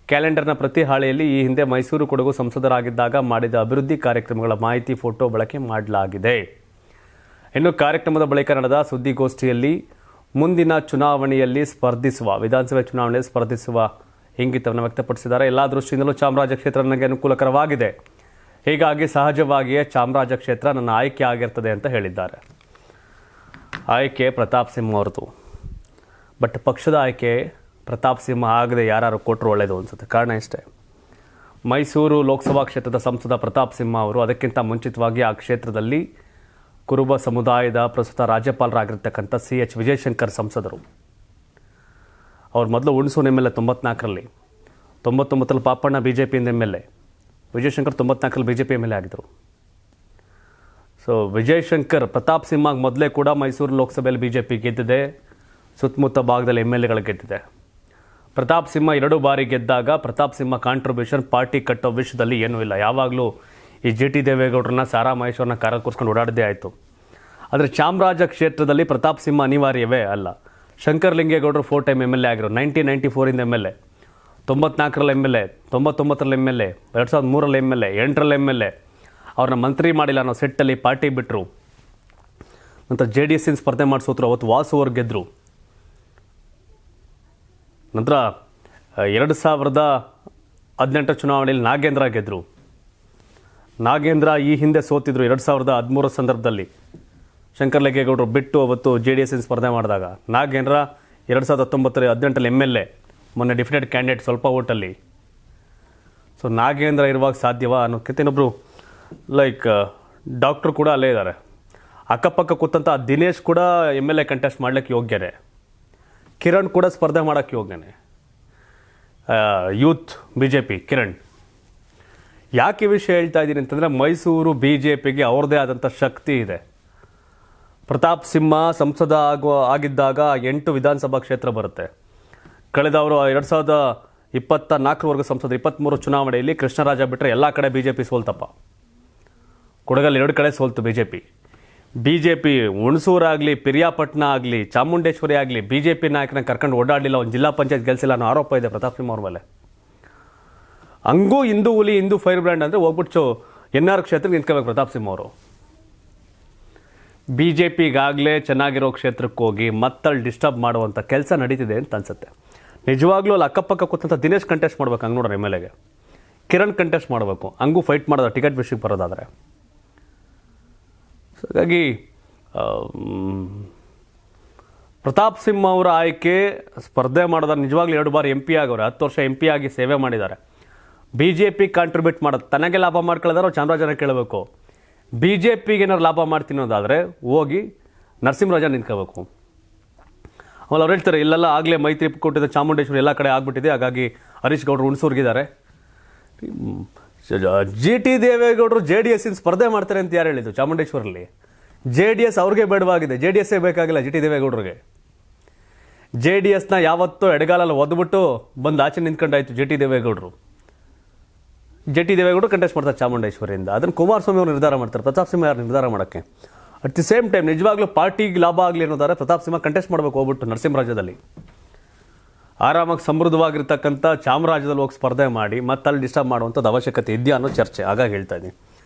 ಕ್ಯಾಲೆಂಡರ್ನ ಪ್ರತಿ ಹಾಳೆಯಲ್ಲಿ ಈ ಹಿಂದೆ ಮೈಸೂರು ಕೊಡಗು ಸಂಸದರಾಗಿದ್ದಾಗ ಮಾಡಿದ ಅಭಿವೃದ್ಧಿ ಕಾರ್ಯಕ್ರಮಗಳ ಮಾಹಿತಿ ಫೋಟೋ ಬಳಕೆ ಮಾಡಲಾಗಿದೆ. ಇನ್ನು ಕಾರ್ಯಕ್ರಮದ ಬಳಿಕ ನಡೆದ ಸುದ್ದಿಗೋಷ್ಠಿಯಲ್ಲಿ ಮುಂದಿನ ಚುನಾವಣೆಯಲ್ಲಿ ವಿಧಾನಸಭೆ ಚುನಾವಣೆಯಲ್ಲಿ ಸ್ಪರ್ಧಿಸುವ ಇಂಗಿತವನ್ನು ವ್ಯಕ್ತಪಡಿಸಿದ್ದಾರೆ. ಎಲ್ಲ ದೃಷ್ಟಿಯಿಂದಲೂ ಚಾಮರಾಜ ಕ್ಷೇತ್ರ ನನಗೆ ಅನುಕೂಲಕರವಾಗಿದೆ, ಹೀಗಾಗಿ ಸಹಜವಾಗಿಯೇ ಚಾಮರಾಜ ಕ್ಷೇತ್ರ ನನ್ನ ಆಯ್ಕೆ ಆಗಿರ್ತದೆ ಅಂತ ಹೇಳಿದ್ದಾರೆ. ಆಯ್ಕೆ ಪ್ರತಾಪ್ ಸಿಂಹ ಅವ್ರದ್ದು, ಬಟ್ ಪಕ್ಷದ ಆಯ್ಕೆ ಪ್ರತಾಪ್ ಸಿಂಹ ಆಗದೆ ಯಾರು ಕೊಟ್ಟರು ಒಳ್ಳೆಯದು ಅನಿಸುತ್ತೆ. ಕಾರಣ ಇಷ್ಟೇ, ಮೈಸೂರು ಲೋಕಸಭಾ ಕ್ಷೇತ್ರದ ಸಂಸದ ಪ್ರತಾಪ್ ಸಿಂಹ ಅವರು ಅದಕ್ಕಿಂತ ಮುಂಚಿತವಾಗಿ ಆ ಕ್ಷೇತ್ರದಲ್ಲಿ ಕುರುಬ ಸಮುದಾಯದ ಪ್ರಸ್ತುತ ರಾಜ್ಯಪಾಲರಾಗಿರ್ತಕ್ಕಂಥ CH ವಿಜಯಶಂಕರ್ ಸಂಸದರು. ಅವ್ರು ಮೊದಲು ಹುಣಸೂರು MLA 94ರಲ್ಲಿ, 99ರಲ್ಲಿ ಪಾಪಣ್ಣ BJPಯಿಂದ MLA, ವಿಜಯಶಂಕರ್ 94ರಲ್ಲಿ BJP MLA ಆಗಿದ್ದರು. ಸೊ ವಿಜಯಶಂಕರ್ ಪ್ರತಾಪ್ ಸಿಂಹ ಮೊದಲೇ ಕೂಡ ಮೈಸೂರು ಲೋಕಸಭೆಯಲ್ಲಿ BJP ಗೆದ್ದಿದೆ, ಸುತ್ತಮುತ್ತ ಭಾಗದಲ್ಲಿ MLAಗಳು ಗೆದ್ದಿದೆ. ಪ್ರತಾಪ್ ಸಿಂಹ 2 ಬಾರಿ ಗೆದ್ದಾಗ ಪ್ರತಾಪ್ ಸಿಂಹ ಕಾಂಟ್ರಿಬ್ಯೂಷನ್ ಪಾರ್ಟಿ ಕಟ್ಟೋ ವಿಷಯದಲ್ಲಿ ಏನೂ ಇಲ್ಲ. ಯಾವಾಗಲೂ ಈ GT ದೇವೇಗೌಡರನ್ನ ಸಾರಾ ಮಹೇಶ್ವರನ್ನ ಕಾರ ಕೂರಿಸ್ಕೊಂಡು ಓಡಾಡದೇ ಆಯಿತು. ಆದರೆ ಚಾಮರಾಜ ಕ್ಷೇತ್ರದಲ್ಲಿ ಪ್ರತಾಪ್ ಸಿಂಹ ಅನಿವಾರ್ಯವೇ ಅಲ್ಲ. ಶಂಕರಲಿಂಗೇಗೌಡರು 4 ಟೈಮ್ MLA ಆಗಿರೋ, 1994ಇಂದ MLA, 94ರಲ್ಲಿ MLA, 99ರಲ್ಲಿ MLA, 2003ರಲ್ಲಿ MLA, 8ರಲ್ಲಿ MLA. ಅವ್ರನ್ನ ಮಂತ್ರಿ ಮಾಡಿಲ್ಲ ಅನ್ನೋ ಸೆಟ್ಟಲ್ಲಿ ಪಾರ್ಟಿ ಬಿಟ್ಟರು. ನಂತರ JDS ಸ್ಪರ್ಧೆ ಮಾಡಿಸೋದ್ರು, ಅವತ್ತು ವಾಸು ಅವ್ರು ಗೆದ್ದರು. ನಂತರ 2018 ಚುನಾವಣೆಯಲ್ಲಿ ನಾಗೇಂದ್ರ ಗೆದ್ದರು. ನಾಗೇಂದ್ರ ಈ ಹಿಂದೆ ಸೋತಿದ್ರು 2013 ಸಂದರ್ಭದಲ್ಲಿ. ಶಂಕರಲಿಂಗೇಗೌಡರು ಬಿಟ್ಟು ಅವತ್ತು JDS ಸ್ಪರ್ಧೆ ಮಾಡಿದಾಗ ನಾಗೇಂದ್ರ 2018ರಲ್ಲಿ MLA, ಮೊನ್ನೆ ಡಿಫಿನೆಟ್ ಕ್ಯಾಂಡಿಡೇಟ್ ಸ್ವಲ್ಪ ಓಟಲ್ಲಿ. ಸೊ ನಾಗೇಂದ್ರ ಇರುವಾಗ ಸಾಧ್ಯವಾ ಅನ್ನೋದಕ್ಕಿಂತ ಇನ್ನೊಬ್ಬರು ಡಾಕ್ಟ್ರು ಕೂಡ ಅಲ್ಲೇ ಇದ್ದಾರೆ. ಅಕ್ಕಪಕ್ಕ ಕೂತಂಥ ದಿನೇಶ್ ಕೂಡ MLA ಕಂಟೆಸ್ಟ್ ಮಾಡ್ಲಿಕ್ಕೆ ಯೋಗ್ಯನೇ. ಕಿರಣ್ ಕೂಡ ಸ್ಪರ್ಧೆ ಮಾಡೋಕ್ಕೆ ಯೋಗ್ಯನೇ. Youth BJP Kiran. ಯಾಕೆ ಈ ವಿಷಯ ಹೇಳ್ತಾ ಇದ್ದೀನಿ ಅಂತಂದರೆ, ಮೈಸೂರು BJPಗೆ ಅವ್ರದ್ದೇ ಆದಂಥ ಶಕ್ತಿ ಇದೆ. ಪ್ರತಾಪ್ ಸಿಂಹ ಸಂಸದ ಆಗಿದ್ದಾಗ 8 ವಿಧಾನಸಭಾ ಕ್ಷೇತ್ರ ಬರುತ್ತೆ. ಕಳೆದವರು 2024ವರೆಗೂ ಸಂಸದ, 23 ಚುನಾವಣೆಯಲ್ಲಿ ಕೃಷ್ಣರಾಜ ಬಿಟ್ಟರೆ ಎಲ್ಲ ಕಡೆ BJP ಸೋಲ್ತಪ್ಪ. ಕೊಡಗಲ್ಲಿ 2 ಕಡೆ ಸೋಲ್ತು BJP. ಹುಣಸೂರಾಗಲಿ, ಪಿರಿಯಾಪಟ್ಟಣ ಆಗಲಿ, ಚಾಮುಂಡೇಶ್ವರಿ ಆಗಲಿ BJP ನಾಯಕನ ಕರ್ಕೊಂಡು ಓಡಾಡಲಿಲ್ಲ, ಒಂದು ಜಿಲ್ಲಾ ಪಂಚಾಯತ್ ಗೆಲ್ಸಿಲ್ಲ ಅನ್ನೋ ಆರೋಪ ಇದೆ ಪ್ರತಾಪ್ ಸಿಂಹ ಅವ್ರ ಮೇಲೆ. ಹಂಗೂ ಹಿಂದೂ ಹುಲಿ, ಹಿಂದೂ ಫೈರ್ ಬ್ರ್ಯಾಂಡ್ ಅಂದರೆ ಹೋಗ್ಬಿಟ್ಟು NR ಕ್ಷೇತ್ರಕ್ಕೆ ನಿಂತ್ಕೋಬೇಕು ಪ್ರತಾಪ್ ಸಿಂಹ ಅವರು. BJPಗಾಗಲೇ ಚೆನ್ನಾಗಿರೋ ಕ್ಷೇತ್ರಕ್ಕೆ ಹೋಗಿ ಮತ್ತಲ್ಲಿ ಡಿಸ್ಟರ್ಬ್ ಮಾಡುವಂಥ ಕೆಲಸ ನಡೀತಿದೆ ಅಂತ ಅನ್ಸುತ್ತೆ. ನಿಜವಾಗ್ಲೂ ಅಲ್ಲಿ ಅಕ್ಕಪಕ್ಕ ಕೂತಂಥ ದಿನೇಶ್ ಕಂಟೆಸ್ಟ್ ಮಾಡ್ಬೇಕು, ಹಂಗೆ ನೋಡ್ರಿ MLAಗೆ. ಕಿರಣ್ ಕಂಟೆಸ್ಟ್ ಮಾಡಬೇಕು, ಹಂಗೂ ಫೈಟ್ ಮಾಡೋದು ಟಿಕೆಟ್ ವಿಷಯಕ್ಕೆ ಬರೋದಾದರೆ. ಹಾಗಾಗಿ ಪ್ರತಾಪ್ ಸಿಂಹ ಅವರ ಆಯ್ಕೆ ಸ್ಪರ್ಧೆ ಮಾಡೋದಾರ ನಿಜವಾಗ್ಲೂ 2 ಬಾರಿ MP ಆಗವ್ರೆ, 10 ವರ್ಷ MP ಆಗಿ ಸೇವೆ ಮಾಡಿದ್ದಾರೆ. BJP ಕಾಂಟ್ರಿಬ್ಯೂಟ್ ಮಾಡೋದು, ತನಗೆ ಲಾಭ ಮಾಡ್ಕೊಳ್ಳೋದಾದ್ರೆ ಚಾಮರಾಜನ ಕೇಳಬೇಕು. BJPಗೆ ಏನಾದ್ರು ಲಾಭ ಮಾಡ್ತೀನಿ ಅನ್ನೋದಾದರೆ ಹೋಗಿ ನರಸಿಂಹರಾಜ ನಿಂತ್ಕೋಬೇಕು. ಆಮೇಲೆ ಅವ್ರು ಹೇಳ್ತಾರೆ, ಇಲ್ಲೆಲ್ಲ ಆಗಲೇ ಮೈತ್ರಿ ಕೊಟ್ಟಿದ್ದ ಚಾಮುಂಡೇಶ್ವರಿ ಎಲ್ಲ ಕಡೆ ಆಗ್ಬಿಟ್ಟಿದೆ, ಹಾಗಾಗಿ ಹರೀಶ್ ಗೌಡರು ಹುಣಸೂರ್ಗಿದ್ದಾರೆ. GT ದೇವೇಗೌಡರು JDS ಸ್ಪರ್ಧೆ ಮಾಡ್ತಾರೆ ಅಂತ ಯಾರು ಹೇಳಿದ್ದು? ಚಾಮುಂಡೇಶ್ವರಲ್ಲಿ JDS ಅವ್ರಿಗೆ ಬೇಡವಾಗಿದೆ, JDS ಬೇಕಾಗಿಲ್ಲ GT ದೇವೇಗೌಡರಿಗೆ. JDSನ ಯಾವತ್ತೂ ಎಡಗಾಲಲ್ಲಿ ಒದ್ಬಿಟ್ಟು ಬಂದು ಆಚೆ ನಿಂತ್ಕೊಂಡಾಯ್ತು GT ದೇವೇಗೌಡರು. GT ದೇವೇಗೌಡರು ಕಂಟೆಸ್ಟ್ ಮಾಡ್ತಾರೆ ಚಾಮುಂಡೇಶ್ವರಿಯಿಂದ. ಅದನ್ನು ಕುಮಾರಸ್ವಾಮಿ ಅವರು ನಿರ್ಧಾರ ಮಾಡ್ತಾರೆ, ಪ್ರತಾಪ್ ಸಿಂಹ ಯಾರು ನಿರ್ಧಾರ ಮಾಡೋಕ್ಕೆ. ಅಟ್ ದಿ ಸೇಮ್ ಟೈಮ್ ನಿಜವಾಗ್ಲೂ ಪಾರ್ಟಿಗೆ ಲಾಭ ಆಗಲಿ ಅನ್ನೋದಾದ್ರೆ ಪ್ರತಾಪ್ ಸಿಂಹ ಕಂಟೆಸ್ಟ್ ಮಾಡಬೇಕು ಹೋಗ್ಬಿಟ್ಟು ನರಸಿಂಹರಾಜದಲ್ಲಿ. ಆರಾಮಾಗಿ ಸಮೃದ್ಧವಾಗಿರ್ತಕ್ಕಂಥ ಚಾಮರಾಜದಲ್ಲಿ ಹೋಗಿ ಸ್ಪರ್ಧೆ ಮಾಡಿ ಮತ್ತೆ ಅಲ್ಲಿ ಡಿಸ್ಟರ್ಬ್ ಮಾಡುವಂಥದ್ದು ಅವಶ್ಯಕತೆ ಇದೆಯಾ ಅನ್ನೋ ಚರ್ಚೆ ಹಾಗಾಗಿ ಹೇಳ್ತಾ ಇದ್ದೀನಿ.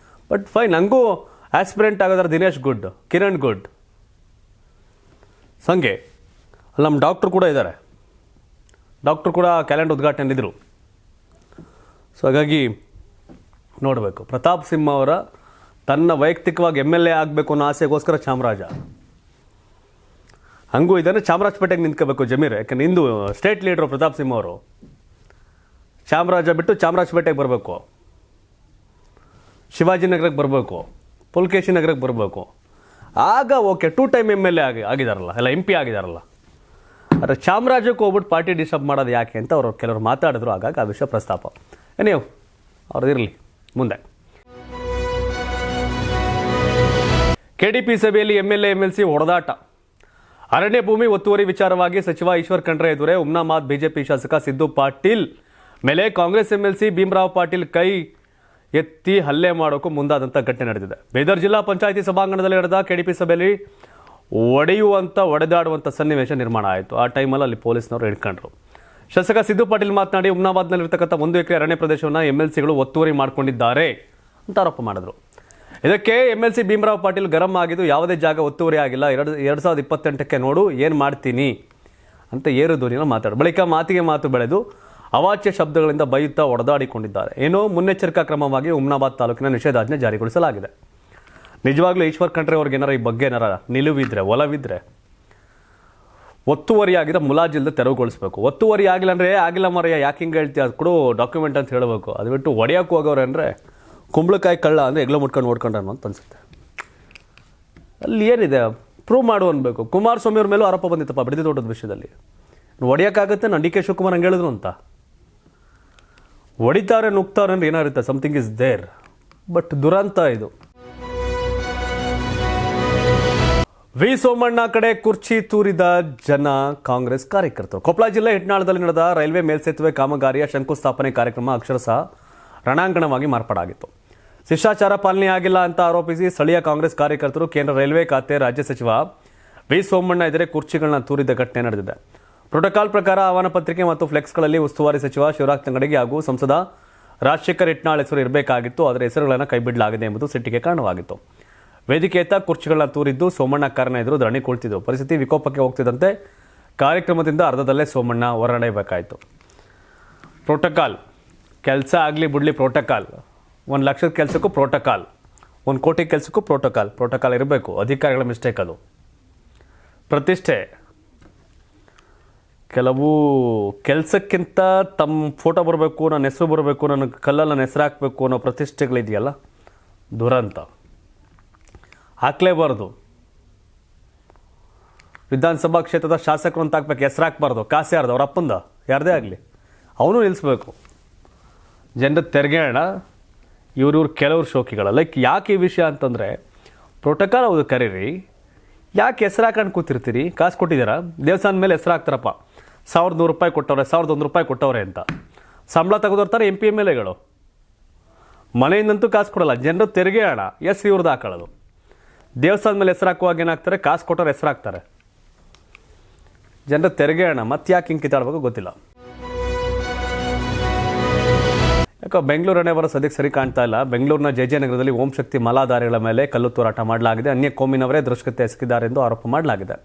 ಬಟ್ ಫೈನ್, ಹಂಗೂ ಆಸ್ಪಿರೆಂಟ್ ಆಗೋದಾದ್ರೆ ದಿನೇಶ್ ಗುಡ್, ಕಿರಣ್ ಗುಡ್, ಸಂಗೆ ಅಲ್ಲಿ ನಮ್ಮ ಡಾಕ್ಟ್ರು ಕೂಡ ಇದ್ದಾರೆ. ಡಾಕ್ಟ್ರು ಕೂಡ ಕ್ಯಾಲೆಂಡರ್ ಉದ್ಘಾಟನೆಯಲ್ಲಿದ್ದರು. ಸೊ ಹಾಗಾಗಿ ನೋಡಬೇಕು. ಪ್ರತಾಪ್ ಸಿಂಹ ಅವರ ತನ್ನ ವೈಯಕ್ತಿಕವಾಗಿ MLA ಆಗಬೇಕು ಅನ್ನೋ ಆಸೆಗೋಸ್ಕರ ಚಾಮರಾಜ, ಹಂಗೂ ಇದನ್ನು ಚಾಮರಾಜಪೇಟೆಗೆ ನಿಂತ್ಕೋಬೇಕು ಜಮೀರ್. ಯಾಕಂದ್ರೆ ಇಂದು ಸ್ಟೇಟ್ ಲೀಡರು ಪ್ರತಾಪ್ ಸಿಂಹ ಅವರು ಚಾಮರಾಜ ಬಿಟ್ಟು ಚಾಮರಾಜಪೇಟೆಗೆ ಬರಬೇಕು, ಶಿವಾಜಿನಗರಕ್ಕೆ ಬರಬೇಕು, ಪುಲ್ಕೇಶಿ ನಗರಕ್ಕೆ ಬರಬೇಕು. ಆಗ ಓಕೆ 2 ಟೈಮ್ MLA ಆಗಿದಾರಲ್ಲ, ಎಲ್ಲ MP ಆಗಿದಾರಲ್ಲ. ಆದರೆ ಚಾಮರಾಜಕ್ಕೆ ಹೋಗ್ಬಿಟ್ಟು ಪಾರ್ಟಿ ಡಿಸ್ಟರ್ಬ್ ಮಾಡೋದು ಯಾಕೆ ಅಂತ ಅವರು ಕೆಲವರು ಮಾತಾಡಿದ್ರು. ಹಾಗಾಗಿ ಆ ವಿಷಯ ಪ್ರಸ್ತಾಪ ನೀವು ಅವ್ರದ್ದಿರಲಿ. ಮುಂದೆ KDP ಸಭೆಯಲ್ಲಿ MLA MLC ಹೊಡೆದಾಟ. ಅರಣ್ಯ ಭೂಮಿ ಒತ್ತುವರಿ ವಿಚಾರವಾಗಿ ಸಚಿವ ಈಶ್ವರ್ ಖಂಡ್ರೆ ಎದುರೇ ಹುಮ್ನಾಬಾದ್ BJP ಶಾಸಕ ಸಿದ್ದು ಪಾಟೀಲ್ ಮೇಲೆ ಕಾಂಗ್ರೆಸ್ MLC ಭೀಮರಾವ್ ಪಾಟೀಲ್ ಕೈ ಎತ್ತಿ ಹಲ್ಲೆ ಮಾಡೋಕ್ಕೂ ಮುಂದಾದಂಥ ಘಟನೆ ನಡೆದಿದೆ. ಬೀದರ್ ಜಿಲ್ಲಾ ಪಂಚಾಯಿತಿ ಸಭಾಂಗಣದಲ್ಲಿ ನಡೆದ KDP ಸಭೆಯಲ್ಲಿ ಹೊಡೆದಾಡುವಂಥ ಸನ್ನಿವೇಶ ನಿರ್ಮಾಣ ಆಯಿತು. ಆ ಟೈಮಲ್ಲಿ ಅಲ್ಲಿ ಪೊಲೀಸ್ನವರು ಹಿಡ್ಕೊಂಡ್ರು. ಶಾಸಕ ಸಿದ್ದು ಪಾಟೀಲ್ ಮಾತನಾಡಿ ಹುಮ್ನಾಬಾದ್ನಲ್ಲಿರ್ತಕ್ಕಂಥ 1 ಎಕರೆ ಅರಣ್ಯ ಪ್ರದೇಶವನ್ನು MLCಗಳು ಒತ್ತುವರಿ ಮಾಡಿಕೊಂಡಿದ್ದಾರೆ ಅಂತ ಆರೋಪ ಮಾಡಿದ್ರು. ಇದಕ್ಕೆ MLC ಭೀಮರಾವ್ ಪಾಟೀಲ್ ಗರಂ ಆಗಿದ್ದು, ಯಾವುದೇ ಜಾಗ ಒತ್ತುವರಿ ಆಗಿಲ್ಲ, 2028ಕ್ಕೆ ನೋಡು ಏನು ಮಾಡ್ತೀನಿ ಅಂತ ಏರು ಧ್ವನಿಯಲ್ಲಿ ಮಾತಾಡು. ಬಳಿಕ ಮಾತಿಗೆ ಮಾತು ಬೆಳೆದು ಅವಾಚ್ಯ ಶಬ್ದಗಳಿಂದ ಬೈಯುತ್ತಾ ಹೊಡೆದಾಡಿಕೊಂಡಿದ್ದಾರೆ. ಏನೋ ಮುನ್ನೆಚ್ಚರಿಕಾ ಕ್ರಮವಾಗಿ ಹುಮ್ನಾಬಾದ್ ತಾಲೂಕಿನ ನಿಷೇಧಾಜ್ಞೆ ಜಾರಿಗೊಳಿಸಲಾಗಿದೆ. ನಿಜವಾಗ್ಲೂ ಈಶ್ವರ್ ಖಂಡ್ರೆ ಅವ್ರಿಗೆ ಏನಾರ ಈ ಬಗ್ಗೆ ಏನಾರ ನಿಲುವಿದ್ರೆ, ಒಲವಿದ್ರೆ ಒತ್ತುವರಿ ಆಗಿದ್ರೆ ಮುಲಾಜಿಲ್ದೆ ತೆರವುಗೊಳಿಸ್ಬೇಕು. ಒತ್ತುವರಿ ಆಗಿಲ್ಲ ಅಂದರೆ ಆಗಿಲ್ಲ ಮರೆಯ ಯಾಕೆ ಹಿಂಗೆ ಹೇಳ್ತೀಯ, ಅದು ಕೊಡು ಡಾಕ್ಯುಮೆಂಟ್ ಅಂತ ಹೇಳಬೇಕು. ಅದು ಬಿಟ್ಟು ಹೊಡೆಯೋಕೆ ಹೋಗೋರು ಅಂದರೆ ಕುಂಬಳಕಾಯಿ ಕಳ್ಳ ಅಂದರೆ ಎಗ್ಲ ಮುಟ್ಕೊಂಡು ನೋಡ್ಕೊಂಡ್ರೆ ಅಂತ ಅನ್ಸುತ್ತೆ. ಅಲ್ಲಿ ಏನಿದೆ ಪ್ರೂವ್ ಮಾಡು ಅನ್ಬೇಕು. ಕುಮಾರಸ್ವಾಮಿ ಅವ್ರ ಮೇಲೂ ಆರೋಪ ಬಂದಿತ್ತಪ್ಪ ಬಿಡದಿ ತೋಟದ ವಿಷಯದಲ್ಲಿ. ಹೊಡೆಯೋಕ್ಕಾಗುತ್ತೆ, ನಾನು DK ಶಿವಕುಮಾರ್ ಹಂಗೆ ಹೇಳಿದ್ರು ಅಂತ. ಹೊಡಿತಾರೆ ನುಗ್ತಾರೆ ಅಂದ್ರೆ ಏನಾಗುತ್ತೆ, ಸಮಥಿಂಗ್ ಇಸ್ ದೇರ್. ಬಟ್ ದುರಂತ ಇದು. ವಿ ಸೋಮಣ್ಣ ಕಡೆ ಕುರ್ಚಿ ತೂರಿದ ಜನ, ಕಾಂಗ್ರೆಸ್ ಕಾರ್ಯಕರ್ತರು. ಕೊಪ್ಪಳ ಜಿಲ್ಲೆ ಹೆಟ್ನಾಳದಲ್ಲಿ ನಡೆದ ರೈಲ್ವೆ ಮೇಲ್ಸೇತುವೆ ಕಾಮಗಾರಿಯ ಶಂಕುಸ್ಥಾಪನೆ ಕಾರ್ಯಕ್ರಮ ಅಕ್ಷರಶಃ ರಣಾಂಗಣವಾಗಿ ಮಾರ್ಪಾಡಾಗಿತ್ತು. ಶಿಷ್ಟಾಚಾರ ಪಾಲನೆ ಆಗಿಲ್ಲ ಅಂತ ಆರೋಪಿಸಿ ಸ್ಥಳೀಯ ಕಾಂಗ್ರೆಸ್ ಕಾರ್ಯಕರ್ತರು ಕೇಂದ್ರ ರೈಲ್ವೆ ಖಾತೆ ರಾಜ್ಯ ಸಚಿವ ವಿ ಸೋಮಣ್ಣ ಎದುರೇ ಕುರ್ಚಿಗಳನ್ನ ತೂರಿದ ಘಟನೆ ನಡೆದಿದೆ. ಪ್ರೋಟೋಕಾಲ್ ಪ್ರಕಾರ ಆಹ್ವಾನ ಪತ್ರಿಕೆ ಮತ್ತು ಫ್ಲೆಕ್ಸ್ಗಳಲ್ಲಿ ಉಸ್ತುವಾರಿ ಸಚಿವ ಶಿವರಾಜ್ ತಂಗಡಗಿ ಹಾಗೂ ಸಂಸದ ರಾಜಶೇಖರ್ ಹಿಟ್ನಾಳ್ ಹೆಸರು ಇರಬೇಕಾಗಿತ್ತು. ಆದರೆ ಹೆಸರುಗಳನ್ನು ಕೈಬಿಡಲಾಗಿದೆ ಎಂಬುದು ಸಿಟ್ಟಿಗೆ ಕಾರಣವಾಗಿತ್ತು. ವೇದಿಕೆಯತ್ತ ಕುರ್ಚಿಗಳನ್ನ ತೂರಿದ್ದು ಸೋಮಣ್ಣ ಕಾರಣ ಎದುರು ಧರಣಿ ಕುಳಿತಿದ್ದು. ಪರಿಸ್ಥಿತಿ ವಿಕೋಪಕ್ಕೆ ಹೋಗ್ತಿದ್ದಂತೆ ಕಾರ್ಯಕ್ರಮದಿಂದ ಅರ್ಧದಲ್ಲೇ ಸೋಮಣ್ಣ ಹೊರನಡೆಯಬೇಕಾಯಿತು. ಪ್ರೋಟೋಕಾಲ್ ಕೆಲಸ ಆಗಲಿ ಬಿಡಲಿ, ಪ್ರೋಟೋಕಾಲ್ 1 ಲಕ್ಷದ ಕೆಲಸಕ್ಕೂ ಪ್ರೋಟೋಕಾಲ್, 1 ಕೋಟಿ ಕೆಲಸಕ್ಕೂ ಪ್ರೋಟೋಕಾಲ್ ಇರಬೇಕು. ಅಧಿಕಾರಿಗಳ ಮಿಸ್ಟೇಕ್ ಅದು. ಪ್ರತಿಷ್ಠೆ ಕೆಲವು ಕೆಲಸಕ್ಕಿಂತ ತಮ್ಮ ಫೋಟೋ ಬರಬೇಕು, ನನ್ನ ಹೆಸರು ಬರಬೇಕು, ನನಗೆ ಕಲ್ಲಲ್ಲಿ ನನ್ನ ಹೆಸರು ಹಾಕಬೇಕು ಅನ್ನೋ ಪ್ರತಿಷ್ಠೆಗಳಿದೆಯಲ್ಲ, ದುರಂತ. ಹಾಕ್ಲೇಬಾರ್ದು. ವಿಧಾನಸಭಾ ಕ್ಷೇತ್ರದ ಶಾಸಕರು ಅಂತ ಹಾಕ್ಬೇಕು, ಹೆಸರು ಹಾಕ್ಬಾರ್ದು. ಕಾಸು ಯಾರ್ದು, ಅವ್ರ ಅಪ್ಪಂದ ಯಾರದೇ ಆಗಲಿ, ಅವನು ನಿಲ್ಲಿಸ್ಬೇಕು. ಜನರ ತೆರಿಗೆ ಹಣ ಇವ್ರು ಕೆಲವ್ರು ಶೋಕಿಗಳ. ಲೈಕ್ ಯಾಕೆ ಈ ವಿಷಯ ಅಂತಂದರೆ, ಪ್ರೋಟೋಕಾಲ್ ಹೌದು ಕರೀರಿ, ಯಾಕೆ ಹೆಸರು ಹಾಕೊಂಡು ಕೂತಿರ್ತೀರಿ? ಕಾಸು ಕೊಟ್ಟಿದ್ದೀರಾ, ದೇವಸ್ಥಾನದ ಮೇಲೆ ಹೆಸರು ಹಾಕ್ತಾರಪ್ಪ, 1100 ರೂಪಾಯಿ ಕೊಟ್ಟವ್ರೆ, 1001 ರೂಪಾಯಿ ಕೊಟ್ಟವ್ರೆ ಅಂತ. ಸಂಬಳ ತೆಗೆದೋರ್ತಾರೆ MP MLAಗಳು. ಮನೆಯಿಂದಂತೂ ಕಾಸು ಕೊಡಲ್ಲ, ಜನರು ತೆರಿಗೆ ಹಣ ಇವ್ರದ್ದು ಹಾಕೊಳ್ಳೋದು. ದೇವಸ್ಥಾನದ ಮೇಲೆ ಹೆಸರು ಹಾಕುವಾಗ ಏನಾಗ್ತಾರೆ, ಕಾಸು ಕೊಟ್ಟವ್ರು ಹೆಸರು ಹಾಕ್ತಾರೆ. ಜನರ ತೆರಿಗೆ ಹಣ ಮತ್ತೆ ಯಾಕೆ ಹಿಂಗೆ ಕಿತ್ತಾಡಬೇಕು ಗೊತ್ತಿಲ್ಲ. ಯಾಕೋ ಬೆಂಗಳೂರು ಹಣೆ ಬರೋ ಸದ್ಯಕ್ಕೆ ಸರಿ ಕಾಣ್ತಾ ಇಲ್ಲ. ಬೆಂಗಳೂರಿನ JJ ನಗರದಲ್ಲಿ ಓಂ ಶಕ್ತಿ ಮಾಲಾಧಾರಿಗಳ ಮೇಲೆ ಕಲ್ಲು ತೂರಾಟ ಮಾಡಲಾಗಿದೆ. ಅನ್ಯ ಕೋಮಿನವರೇ ದುಷ್ಕೃತ್ಯ ಎಸಗಿದ್ದಾರೆ ಎಂದು ಆರೋಪ ಮಾಡಲಾಗಿದೆ.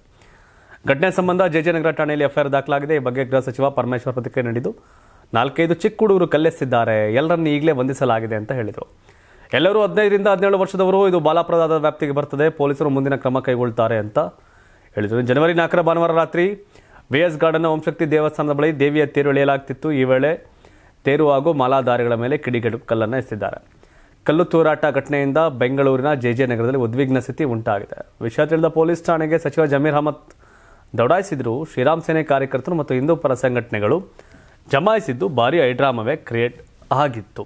ಘಟನೆ ಸಂಬಂಧ JJ ನಗರ ಠಾಣೆಯಲ್ಲಿ FIR ದಾಖಲಾಗಿದೆ. ಈ ಬಗ್ಗೆ ಗೃಹ ಸಚಿವ ಪರಮೇಶ್ವರ್ ಪ್ರತಿಕ್ರಿಯೆ ನೀಡಿದ್ದು, 4-5 ಚಿಕ್ಕ ಹುಡುಗರು ಕಲ್ಲೆಸಿದ್ದಾರೆ, ಎಲ್ಲರನ್ನು ಈಗಲೇ ಬಂಧಿಸಲಾಗಿದೆ ಅಂತ ಹೇಳಿದರು. ಎಲ್ಲರೂ 15 ರಿಂದ 17 ವರ್ಷದವರು. ಇದು ಬಾಲಾಪರಾಧದ ವ್ಯಾಪ್ತಿಗೆ ಬರ್ತದೆ. ಪೊಲೀಸರು ಮುಂದಿನ ಕ್ರಮ ಕೈಗೊಳ್ತಾರೆ ಅಂತ ಹೇಳಿದರು. ಜನವರಿ 4 ಭಾನುವಾರ ರಾತ್ರಿ VS ಗಾರ್ಡನ್ನ ಓಂಶಕ್ತಿ ದೇವಸ್ಥಾನದ ಬಳಿ ದೇವಿಯ ತೇರು ಎಳೆಯಲಾಗ್ತಿತ್ತು. ಈ ವೇಳೆ ತೇರು ಹಾಗೂ ಮಾಲಾಧಾರಿಗಳ ಮೇಲೆ ಕಿಡಿಗೇಡು ಕಲ್ಲನ್ನು ಎಸೆದಿದ್ದಾರೆ. ಕಲ್ಲು ತೂರಾಟ ಘಟನೆಯಿಂದ ಬೆಂಗಳೂರಿನ JJ ನಗರದಲ್ಲಿ ಉದ್ವಿಗ್ನ ಸ್ಥಿತಿ ಉಂಟಾಗಿದೆ. ವಿಷಯ ತಿಳಿದ ಪೊಲೀಸ್ ಠಾಣೆಗೆ ಸಚಿವ ಜಮೀರ್ ಅಹಮದ್ ದೌಡಾಯಿಸಿದ್ರು. ಶ್ರೀರಾಮ್ ಸೇನೆ ಕಾರ್ಯಕರ್ತರು ಮತ್ತು ಹಿಂದೂ ಪರ ಸಂಘಟನೆಗಳು ಜಮಾಯಿಸಿದ್ದು ಭಾರಿ ಹೈಡ್ರಾಮವೇ ಕ್ರಿಯೇಟ್ ಆಗಿತ್ತು.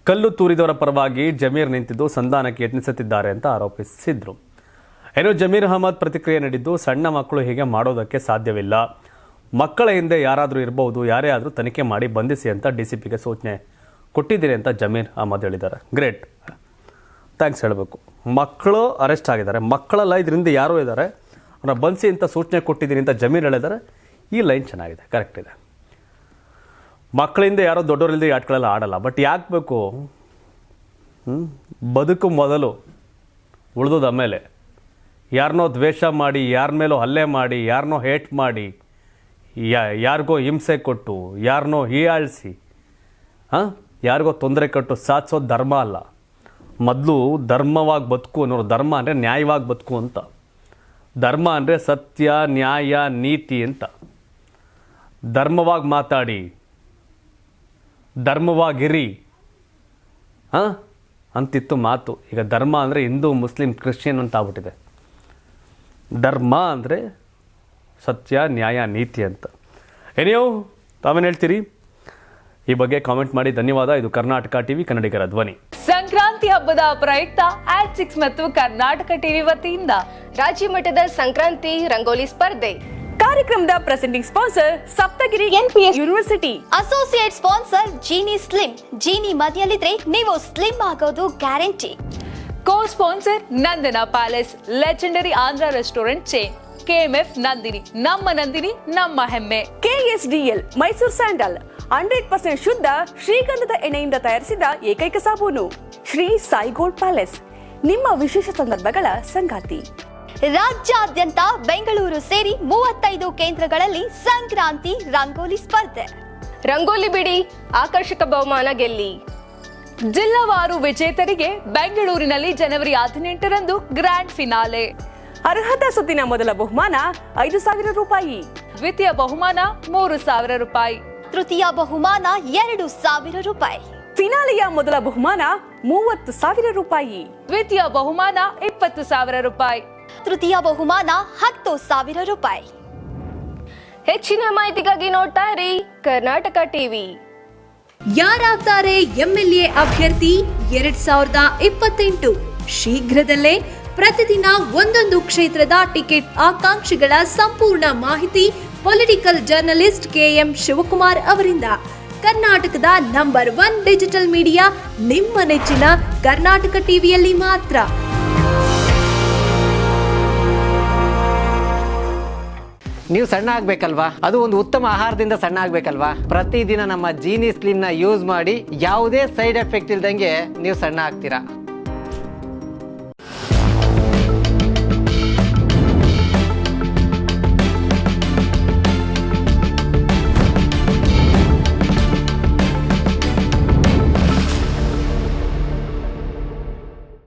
ಕಲ್ಲು ತೂರಿದವರ ಪರವಾಗಿ ಜಮೀರ್ ನಿಂತಿದ್ದು ಸಂಧಾನಕ್ಕೆ ಯತ್ನಿಸುತ್ತಿದ್ದಾರೆ ಅಂತ ಆರೋಪಿಸಿದ್ರು. ಏನೋ ಜಮೀರ್ ಅಹಮದ್ ಪ್ರತಿಕ್ರಿಯೆ ನೀಡಿದ್ದು, ಸಣ್ಣ ಮಕ್ಕಳು ಹೀಗೆ ಮಾಡೋದಕ್ಕೆ ಸಾಧ್ಯವಿಲ್ಲ, ಮಕ್ಕಳ ಹಿಂದೆ ಯಾರಾದರೂ ಇರಬಹುದು, ಯಾರೇ ಆದರೂ ತನಿಖೆ ಮಾಡಿ ಬಂಧಿಸಿ ಅಂತ DCPಗೆ ಸೂಚನೆ ಕೊಟ್ಟಿದ್ದೀರಿ ಅಂತ ಜಮೀರ್ ಅಹಮದ್ ಹೇಳಿದ್ದಾರೆ. ಗ್ರೇಟ್, ಥ್ಯಾಂಕ್ಸ್ ಹೇಳಬೇಕು. ಮಕ್ಕಳು ಅರೆಸ್ಟ್ ಆಗಿದ್ದಾರೆ, ಮಕ್ಕಳೆಲ್ಲ ಇದರಿಂದ ಯಾರೂ ಇದ್ದಾರೆ, ಅವನ್ನ ಬಂಧಿಸಿ ಅಂತ ಸೂಚನೆ ಕೊಟ್ಟಿದ್ದೀನಿ ಅಂತ ಜಮೀರ್ ಹೇಳಿದ್ದಾರೆ. ಈ ಲೈನ್ ಚೆನ್ನಾಗಿದೆ, ಕರೆಕ್ಟ್ ಇದೆ. ಮಕ್ಕಳಿಂದ ಯಾರೋ ದೊಡ್ಡವರಿಲ್ಲದೆ ಆಟಗಳೆಲ್ಲ ಆಡಲ್ಲ. ಬಟ್ ಯಾಕೆ ಬೇಕು? ಬದುಕು ಮೊದಲು, ಉಳಿದೋದು ಆಮೇಲೆ. ಯಾರನ್ನೋ ದ್ವೇಷ ಮಾಡಿ, ಯಾರ ಮೇಲೋ ಹಲ್ಲೆ ಮಾಡಿ, ಯಾರನ್ನೋ ಹೇಟ್ ಮಾಡಿ, ಯಾರಿಗೋ ಹಿಂಸೆ ಕೊಟ್ಟು, ಯಾರನ್ನೋ ಹೀಯಾಳಿಸಿ, ಯಾರಿಗೋ ತೊಂದರೆ ಕೊಟ್ಟು ಸಾಧಿಸೋದು ಧರ್ಮ ಅಲ್ಲ. ಮೊದಲು ಧರ್ಮವಾಗಿ ಬದುಕು ಅನ್ನೋರು. ಧರ್ಮ ಅಂದರೆ ನ್ಯಾಯವಾಗಿ ಬದುಕು ಅಂತ. ಧರ್ಮ ಅಂದರೆ ಸತ್ಯ, ನ್ಯಾಯ, ನೀತಿ ಅಂತ. ಧರ್ಮವಾಗಿ ಮಾತಾಡಿ, ಧರ್ಮವಾಗಿರಿ ಅಂತಿತ್ತು ಮಾತು. ಈಗ ಧರ್ಮ ಅಂದರೆ ಹಿಂದೂ, ಮುಸ್ಲಿಂ, ಕ್ರಿಶ್ಚಿಯನ್ ಅಂತ ಆಗ್ಬಿಟ್ಟಿದೆ. ಧರ್ಮ ಅಂದರೆ ಸತ್ಯ, ನ್ಯಾಯ, ನೀತಿ ಅಂತ. ಏನೇವು ತಾವೇನು ಹೇಳ್ತೀರಿ? ಈ ಬಗ್ಗೆ ಕಾಮೆಂಟ್ ಮಾಡಿ. ಧನ್ಯವಾದ. ಇದು ಕರ್ನಾಟಕ ಟಿವಿ, ಕನ್ನಡಿಗರ ಧ್ವನಿ. ಸಂಕ್ರಾಂತಿ ಹಬ್ಬದ ಪ್ರಯುಕ್ತ Ad6 ಮತ್ತು ಕರ್ನಾಟಕ ಟಿವಿ ವತಿಯಿಂದ ರಾಜ್ಯ ಮಟ್ಟದ ಸಂಕ್ರಾಂತಿ ರಂಗೋಲಿ ಸ್ಪರ್ಧೆ. ಕಾರ್ಯಕ್ರಮದ presenting sponsor Saptagiri NPS university. Associate sponsor Jeeni slim. Jeeni ಮನೆಯಲ್ಲಿದ್ರೆ ನೀವು ಸ್ಲಿಮ್ ಆಗೋದು guarantee. Co-sponsor Nandana Palace, legendary Andhra restaurant chain. KMF Nandini, ನಮ್ಮ ನಂದಿನಿ ನಮ್ಮ ಹೆಮ್ಮೆ. KSDL ಮೈಸೂರು ಸ್ಯಾಂಡಲ್ 100% ಶುದ್ಧ ಶ್ರೀಗಂಧದ ಎಣ್ಣೆಯಿಂದ ತಯಾರಿಸಿದ ಏಕೈಕ ಸಾಬೂನು. ಶ್ರೀ ಸಾಯಿ ಗೋಲ್ಡ್ ಪ್ಯಾಲೇಸ್, ನಿಮ್ಮ ವಿಶೇಷ ಸಂದರ್ಭಗಳ ಸಂಗಾತಿ. ರಾಜ್ಯಾದ್ಯಂತ ಬೆಂಗಳೂರು ಸೇರಿ 35 ಕೇಂದ್ರಗಳಲ್ಲಿ ಸಂಕ್ರಾಂತಿ ರಂಗೋಲಿ ಸ್ಪರ್ಧೆ. ರಂಗೋಲಿ ಬಿಡಿ, ಆಕರ್ಷಕ ಬಹುಮಾನ ಗೆಲ್ಲಿ. ಜಿಲ್ಲಾವಾರು ವಿಜೇತರಿಗೆ ಬೆಂಗಳೂರಿನಲ್ಲಿ ಜನವರಿ 18ರಂದು ಗ್ರ್ಯಾಂಡ್ ಫಿನಾಲೆ. ಅರ್ಹತಾ ಸುತ್ತಿನ ಮೊದಲ ಬಹುಮಾನ 5,000 ರೂಪಾಯಿ. ದ್ವಿತೀಯ ಬಹುಮಾನ 3,000 ರೂಪಾಯಿ. ತೃತೀಯ ಬಹುಮಾನ 2,000 ರೂಪಾಯಿ. ಫಿನಾಲೆಯ ಮೊದಲ ಬಹುಮಾನ 30,000 ರೂಪಾಯಿ. ದ್ವಿತೀಯ ಬಹುಮಾನ 20,000 ರೂಪಾಯಿ. ತೃತೀಯ ಬಹುಮಾನ 10,000 ರೂಪಾಯಿ. ಹೆಚ್ಚಿನ ಮಾಹಿತಿಗಾಗಿ ನೋಡ್ತಾ ಇರಿ ಕರ್ನಾಟಕ ಟಿವಿ. ಯಾರಾಗ್ತಾರೆ ಎಂಎಲ್ಎ ಅಭ್ಯರ್ಥಿ 2028? ಶೀಘ್ರದಲ್ಲೇ ಪ್ರತಿದಿನ ಒಂದೊಂದು ಕ್ಷೇತ್ರದ ಟಿಕೆಟ್ ಆಕಾಂಕ್ಷಿಗಳ ಸಂಪೂರ್ಣ ಮಾಹಿತಿ ಪೊಲಿಟಿಕಲ್ ಜರ್ನಲಿಸ್ಟ್ KM ಶಿವಕುಮಾರ್ ಅವರಿಂದ. ಕರ್ನಾಟಕದ ನಂಬರ್ 1 ಡಿಜಿಟಲ್ ಮೀಡಿಯಾ ನಿಮ್ಮ ನೆಚ್ಚಿನ ಕರ್ನಾಟಕ ಟಿವಿಯಲ್ಲಿ ಮಾತ್ರ. ನೀವು ಸಣ್ಣ ಆಗ್ಬೇಕಲ್ವಾ? ಅದು ಒಂದು ಉತ್ತಮ ಆಹಾರದಿಂದ ಸಣ್ಣ ಆಗ್ಬೇಕಲ್ವಾ? ಪ್ರತಿದಿನ ನಮ್ಮ ಜೀನಿ ಸ್ಲಿಮ್ನ ಯೂಸ್ ಮಾಡಿ ಯಾವುದೇ ಸೈಡ್ ಎಫೆಕ್ಟ್ ಇಲ್ದಂಗೆ ನೀವು ಸಣ್ಣ ಆಗ್ತೀರಾ.